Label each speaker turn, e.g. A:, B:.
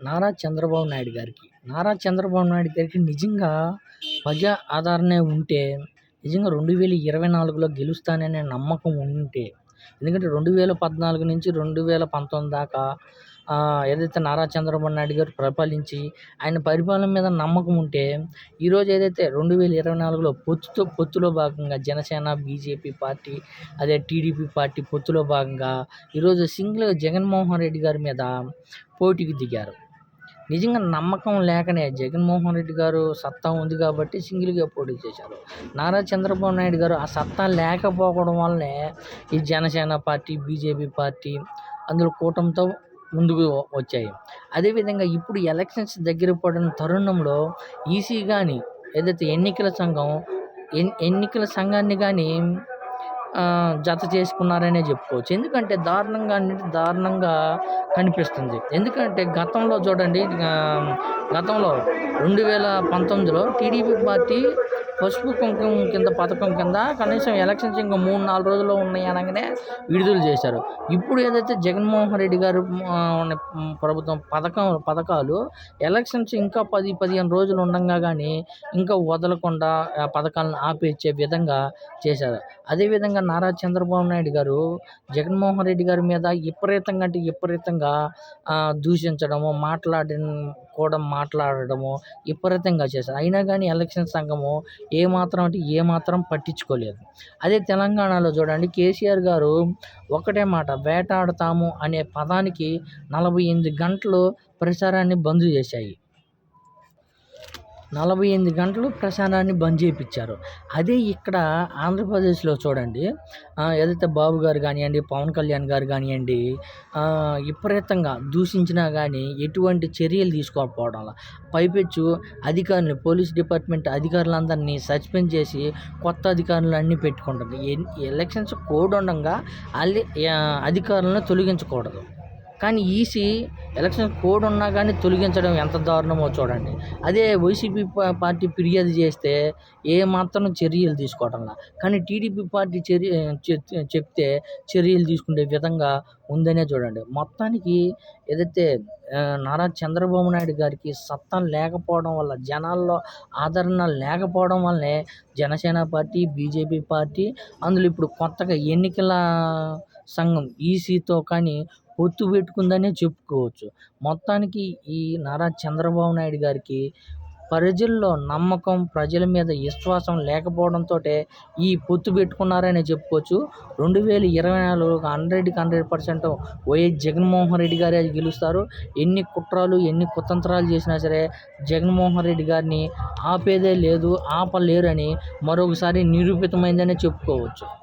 A: నారా చంద్రబాబు నాయుడు గారికి నిజంగా ప్రజా ఆదరణ ఉంటే, నిజంగా 2024లో గెలుస్తాననే నమ్మకం ఉంటే, ఎందుకంటే 2014 నుంచి 2019 దాకా ఏదైతే నారా చంద్రబాబు నాయుడు గారు పరిపాలించి, ఆయన పరిపాలన మీద నమ్మకం ఉంటే, ఈరోజు ఏదైతే 2024లో పొత్తులో భాగంగా జనసేన, బీజేపీ పార్టీ, అదే టీడీపీ పార్టీ పొత్తులో భాగంగా ఈరోజు సింగిల్‌గా జగన్మోహన్ రెడ్డి గారి మీద పోటీకి దిగారు. నిజంగా నమ్మకం లేకనే జగన్మోహన్ రెడ్డి గారు సత్తా ఉంది కాబట్టి సింగిల్‌గా పోటీ చేశారు. నారా చంద్రబాబు నాయుడు గారు ఆ సత్తా లేకపోవడం వల్లనే ఈ జనసేన పార్టీ, బీజేపీ పార్టీ అందులో కూటమితో ముందుకు వచ్చాయి. అదేవిధంగా ఇప్పుడు ఎలక్షన్స్ దగ్గర పడిన తరుణంలో ఈసీ గాని, ఏదైతే ఎన్నికల సంఘాన్ని గాని జత చేసుకున్నారనే చెప్పుకోవచ్చు. ఎందుకంటే దారుణంగా కనిపిస్తుంది. ఎందుకంటే గతంలో చూడండి, గతంలో 2019లో టీడీపీ పార్టీ పసుపు కుంకుమ కింద పథకం కింద కనీసం ఎలక్షన్స్ ఇంకా 3-4 రోజుల్లో ఉన్నాయి అనగానే విడుదల చేశారు. ఇప్పుడు ఏదైతే జగన్మోహన్ రెడ్డి గారు ఉన్న ప్రభుత్వం పథకాలు ఎలక్షన్స్ ఇంకా 10-15 రోజులు ఉండంగా కానీ ఇంకా వదలకుండా ఆ పథకాలను ఆపేచ్చే విధంగా చేశారు. అదేవిధంగా నారా చంద్రబాబు నాయుడు గారు జగన్మోహన్ రెడ్డి గారి మీద విపరీతంగా దూషించడము, మాట్లాడడము విపరీతంగా చేశారు. అయినా కానీ ఎలక్షన్ సంఘము ఏమాత్రం పట్టించుకోలేదు. అదే తెలంగాణలో చూడండి, కేసీఆర్ గారు ఒకటే మాట, వేటాడుతాము అనే పదానికి 48 గంటలు ప్రచారాన్ని బంద్ చేశాయి. 48 గంటలు ప్రచారాన్ని బంద్ చేయించారు. అదే ఇక్కడ ఆంధ్రప్రదేశ్లో చూడండి, ఏదైతే బాబు గారు కానివ్వండి, పవన్ కళ్యాణ్ గారు కానివ్వండి, విపరీతంగా దూషించినా కానీ ఎటువంటి చర్యలు తీసుకోకపోవడం, పైపెచ్చు అధికారులు, పోలీస్ డిపార్ట్మెంట్ అధికారులందరినీ సస్పెండ్ చేసి కొత్త అధికారులన్నీ పెట్టుకుంటుంది. ఎలక్షన్స్ కోడ్ ఉండగా అధికారులను తొలగించకూడదు. కానీ ఈసీ ఎలక్షన్ కోడ్ ఉన్నా కానీ తొలగించడం ఎంత దారుణమో చూడండి. అదే వైసీపీ పార్టీ ఫిర్యాదు చేస్తే ఏమాత్రం చర్యలు తీసుకోవడంలా, కానీ టీడీపీ పార్టీ చెప్తే చర్యలు తీసుకునే విధంగా ఉందనే చూడండి. మొత్తానికి ఏదైతే నారా చంద్రబాబు నాయుడు గారికి సత్తా లేకపోవడం వల్ల, జనాల్లో ఆదరణ లేకపోవడం వల్లనే జనసేన పార్టీ, బీజేపీ పార్టీ అందులో ఇప్పుడు కొత్తగా ఎన్నికల సంఘం ఈసీతో కానీ పొత్తు పెట్టుకుందనే చెప్పుకోవచ్చు. మొత్తానికి ఈ నారా చంద్రబాబు నాయుడు గారికి ప్రజల్లో నమ్మకం, ప్రజల మీద విశ్వాసం లేకపోవడంతో ఈ పొత్తు పెట్టుకున్నారనే చెప్పుకోవచ్చు. 2024 100% వైఎస్ జగన్మోహన్ రెడ్డి గారే గెలుస్తారు. ఎన్ని కుట్రలు, ఎన్ని కుతంత్రాలు చేసినా సరే జగన్మోహన్ రెడ్డి గారిని ఆపేదే లేదు, ఆపలేరని మరొకసారి నిరూపితమైందనే చెప్పుకోవచ్చు.